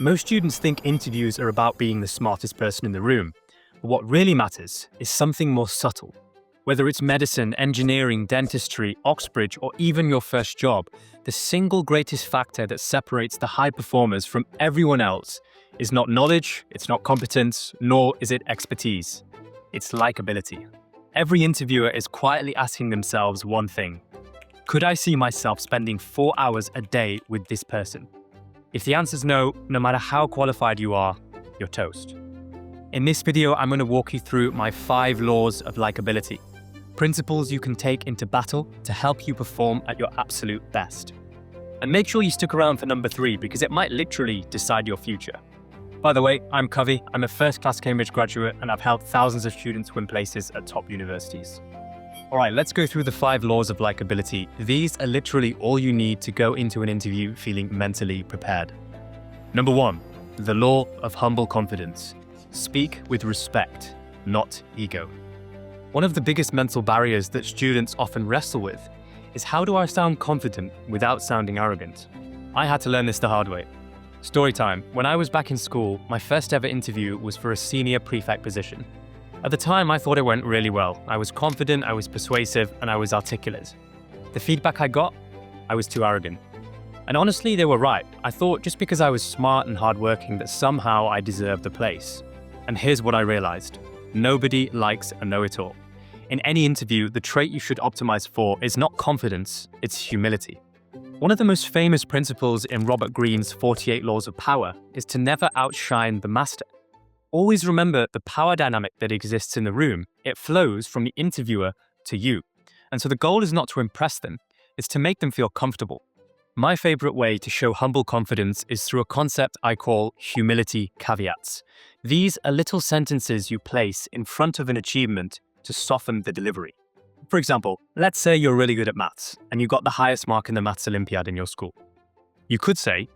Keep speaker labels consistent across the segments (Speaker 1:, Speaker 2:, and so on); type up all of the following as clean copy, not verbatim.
Speaker 1: Most students think interviews are about being the smartest person in the room, but what really matters is something more subtle. Whether it's medicine, engineering, dentistry, Oxbridge, or even your first job, the single greatest factor that separates the high performers from everyone else is not knowledge, it's not competence, nor is it expertise. It's likability. Every interviewer is quietly asking themselves one thing: could I see myself spending 4 hours a day with this person? If the answer's no, no matter how qualified you are, you're toast. In this video, I'm going to walk you through my 5 laws of likability, principles you can take into battle to help you perform at your absolute best. And make sure you stick around for number 3 because it might literally decide your future. By the way, I'm Covey, I'm a first-class Cambridge graduate and I've helped thousands of students win places at top universities. Alright, let's go through the 5 laws of likability. These are literally all you need to go into an interview feeling mentally prepared. Number 1, the law of humble confidence. Speak with respect, not ego. One of the biggest mental barriers that students often wrestle with is how do I sound confident without sounding arrogant? I had to learn this the hard way. Story time. When I was back in school, my first ever interview was for a senior prefect position. At the time, I thought it went really well. I was confident, I was persuasive, and I was articulate. The feedback I got? I was too arrogant. And honestly, they were right. I thought just because I was smart and hardworking that somehow I deserved the place. And here's what I realized. Nobody likes a know-it-all. In any interview, the trait you should optimize for is not confidence, it's humility. One of the most famous principles in Robert Greene's 48 Laws of Power is to never outshine the master. Always remember the power dynamic that exists in the room. It flows from the interviewer to you. And so the goal is not to impress them, it's to make them feel comfortable. My favorite way to show humble confidence is through a concept I call humility caveats. These are little sentences you place in front of an achievement to soften the delivery. For example, let's say you're really good at maths and you got the highest mark in the maths Olympiad in your school. You could say,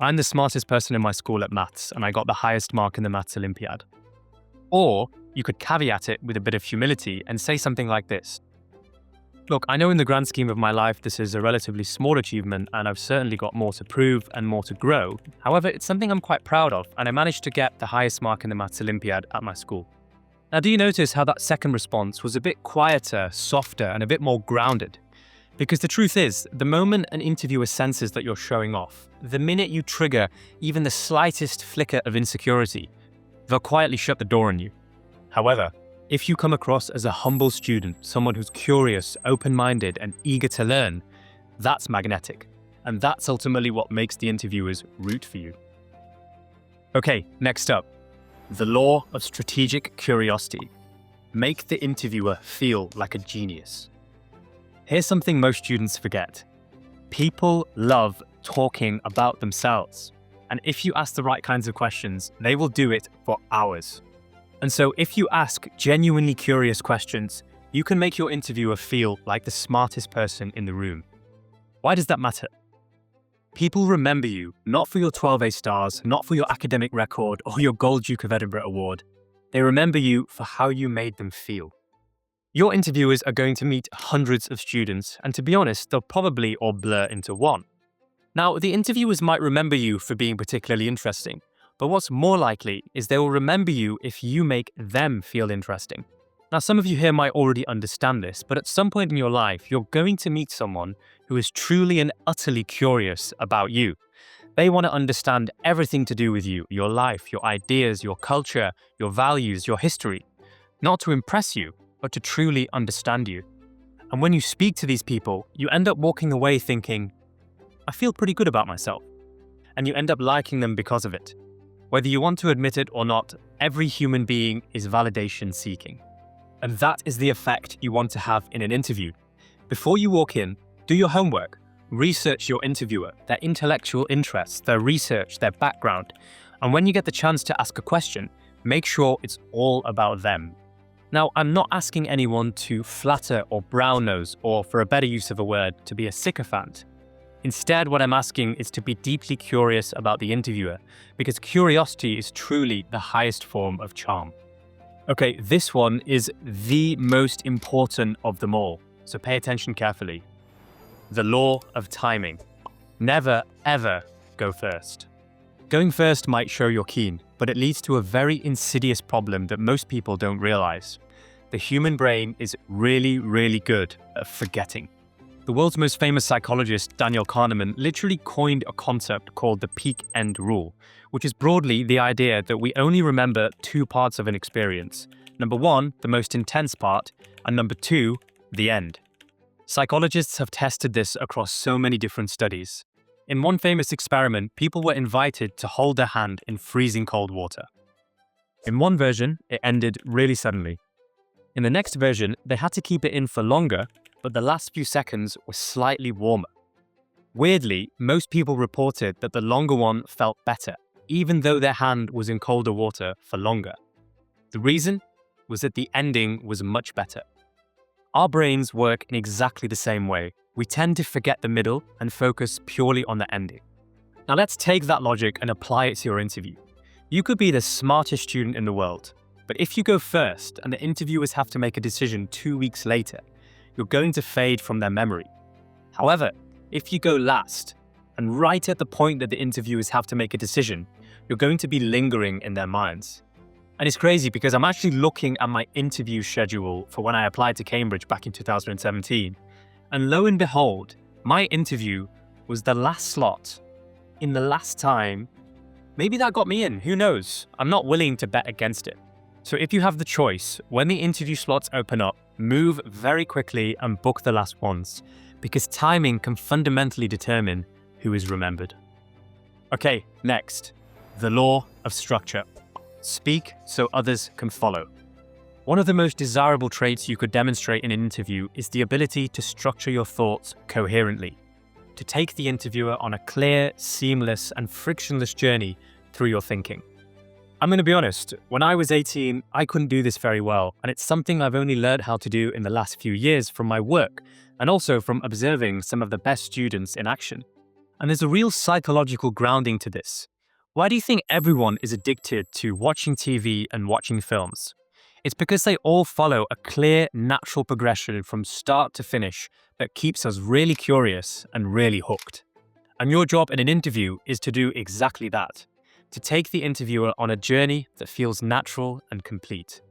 Speaker 1: I'm the smartest person in my school at maths and I got the highest mark in the maths Olympiad. Or you could caveat it with a bit of humility and say something like this. Look, I know in the grand scheme of my life this is a relatively small achievement and I've certainly got more to prove and more to grow. However, it's something I'm quite proud of and I managed to get the highest mark in the maths Olympiad at my school. Now, do you notice how that second response was a bit quieter, softer, and a bit more grounded? Because the truth is, the moment an interviewer senses that you're showing off, the minute you trigger even the slightest flicker of insecurity, they'll quietly shut the door on you. However, if you come across as a humble student, someone who's curious, open-minded, and eager to learn, that's magnetic. And that's ultimately what makes the interviewers root for you. Okay, next up. The law of strategic curiosity. Make the interviewer feel like a genius. Here's something most students forget. People love talking about themselves. And if you ask the right kinds of questions, they will do it for hours. And so if you ask genuinely curious questions, you can make your interviewer feel like the smartest person in the room. Why does that matter? People remember you not for your 12A stars, not for your academic record or your Gold Duke of Edinburgh award. They remember you for how you made them feel. Your interviewers are going to meet hundreds of students, and to be honest, they'll probably all blur into one. Now, the interviewers might remember you for being particularly interesting, but what's more likely is they will remember you if you make them feel interesting. Now, some of you here might already understand this, but at some point in your life, you're going to meet someone who is truly and utterly curious about you. They want to understand everything to do with you, your life, your ideas, your culture, your values, your history. Not to impress you, but to truly understand you. And when you speak to these people, you end up walking away thinking, I feel pretty good about myself. And you end up liking them because of it. Whether you want to admit it or not, every human being is validation seeking. And that is the effect you want to have in an interview. Before you walk in, do your homework. Research your interviewer, their intellectual interests, their research, their background. And when you get the chance to ask a question, make sure it's all about them. Now, I'm not asking anyone to flatter or brown nose, or for a better use of a word, to be a sycophant. Instead, what I'm asking is to be deeply curious about the interviewer, because curiosity is truly the highest form of charm. Okay, this one is the most important of them all, so pay attention carefully. The law of timing. Never, ever go first. Going first might show you're keen, but it leads to a very insidious problem that most people don't realize. The human brain is really, really good at forgetting. The world's most famous psychologist, Daniel Kahneman, literally coined a concept called the peak end rule, which is broadly the idea that we only remember two parts of an experience. Number one, the most intense part, and number two, the end. Psychologists have tested this across so many different studies. In one famous experiment, people were invited to hold their hand in freezing cold water. In one version, it ended really suddenly. In the next version, they had to keep it in for longer, but the last few seconds were slightly warmer. Weirdly, most people reported that the longer one felt better, even though their hand was in colder water for longer. The reason was that the ending was much better. Our brains work in exactly the same way. We tend to forget the middle and focus purely on the ending. Now let's take that logic and apply it to your interview. You could be the smartest student in the world, but if you go first and the interviewers have to make a decision 2 weeks later, you're going to fade from their memory. However, if you go last and right at the point that the interviewers have to make a decision, you're going to be lingering in their minds. And it's crazy because I'm actually looking at my interview schedule for when I applied to Cambridge back in 2017. And lo and behold, my interview was the last slot in the last time. Maybe that got me in, who knows? I'm not willing to bet against it. So if you have the choice, when the interview slots open up, move very quickly and book the last ones, because timing can fundamentally determine who is remembered. Okay, next, the law of structure. Speak so others can follow. One of the most desirable traits you could demonstrate in an interview is the ability to structure your thoughts coherently, to take the interviewer on a clear, seamless, and frictionless journey through your thinking. I'm going to be honest, when I was 18, I couldn't do this very well, and it's something I've only learned how to do in the last few years from my work, and also from observing some of the best students in action. And there's a real psychological grounding to this. Why do you think everyone is addicted to watching TV and watching films? It's because they all follow a clear, natural progression from start to finish that keeps us really curious and really hooked. And your job in an interview is to do exactly that, to take the interviewer on a journey that feels natural and complete.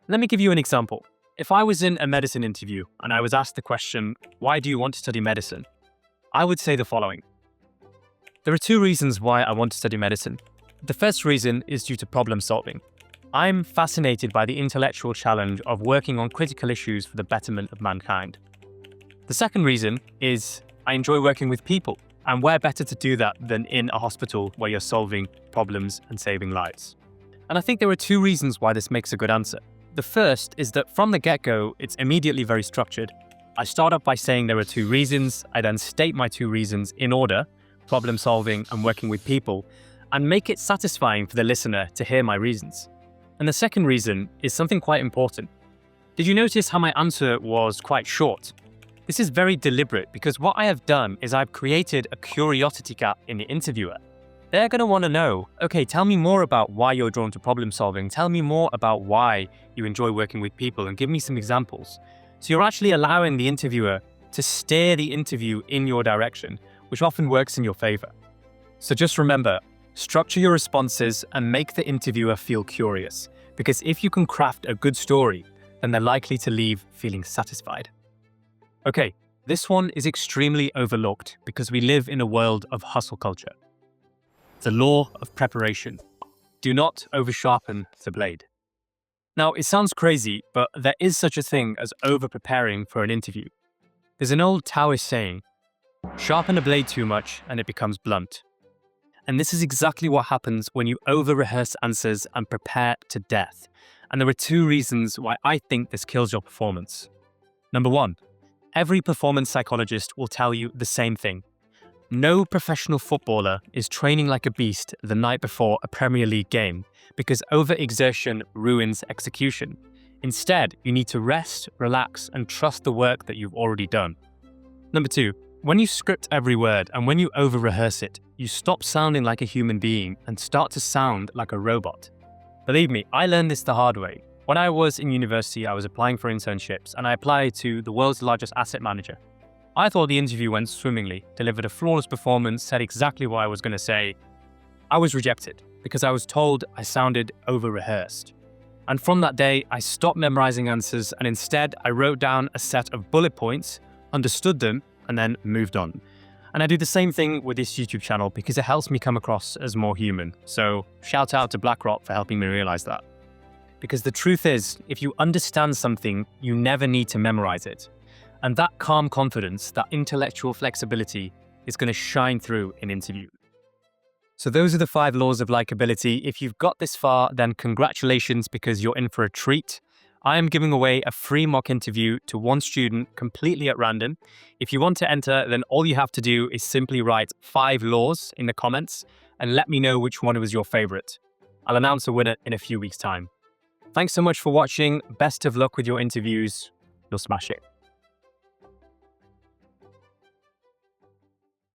Speaker 1: Let me give you an example. If I was in a medicine interview and I was asked the question, why do you want to study medicine? I would say the following. There are two reasons why I want to study medicine. The first reason is due to problem solving. I'm fascinated by the intellectual challenge of working on critical issues for the betterment of mankind. The second reason is I enjoy working with people, and where better to do that than in a hospital where you're solving problems and saving lives. And I think there are two reasons why this makes a good answer. The first is that from the get-go, it's immediately very structured. I start off by saying there are two reasons, I then state my two reasons in order, problem solving and working with people, and make it satisfying for the listener to hear my reasons. And the second reason is something quite important. Did you notice how my answer was quite short? This is very deliberate because what I have done is I've created a curiosity gap in the interviewer. They're going to want to know, okay, tell me more about why you're drawn to problem solving. Tell me more about why you enjoy working with people and give me some examples. So you're actually allowing the interviewer to steer the interview in your direction, which often works in your favor. So just remember, structure your responses and make the interviewer feel curious, because if you can craft a good story, then they're likely to leave feeling satisfied. Okay, this one is extremely overlooked because we live in a world of hustle culture. The law of preparation. Do not over-sharpen the blade. Now, it sounds crazy, but there is such a thing as over-preparing for an interview. There's an old Taoist saying, sharpen a blade too much and it becomes blunt. And this is exactly what happens when you over-rehearse answers and prepare to death. And there are two reasons why I think this kills your performance. Number one, every performance psychologist will tell you the same thing. No professional footballer is training like a beast the night before a Premier League game because overexertion ruins execution. Instead, you need to rest, relax, and trust the work that you've already done. Number two, when you script every word and when you over-rehearse it, you stop sounding like a human being and start to sound like a robot. Believe me, I learned this the hard way. When I was in university, I was applying for internships and I applied to the world's largest asset manager. I thought the interview went swimmingly, delivered a flawless performance, said exactly what I was going to say. I was rejected because I was told I sounded over-rehearsed. And from that day, I stopped memorizing answers and instead I wrote down a set of bullet points, understood them, and then moved on. And I do the same thing with this YouTube channel because it helps me come across as more human. So shout out to BlackRock for helping me realize that. Because the truth is, if you understand something, you never need to memorize it. And that calm confidence, that intellectual flexibility is going to shine through in interview. So those are the 5 laws of likability. If you've got this far, then congratulations because you're in for a treat. I am giving away a free mock interview to one student completely at random. If you want to enter, then all you have to do is simply write 5 laws in the comments and let me know which one was your favorite. I'll announce a winner in a few weeks' time. Thanks so much for watching. Best of luck with your interviews. You'll smash it.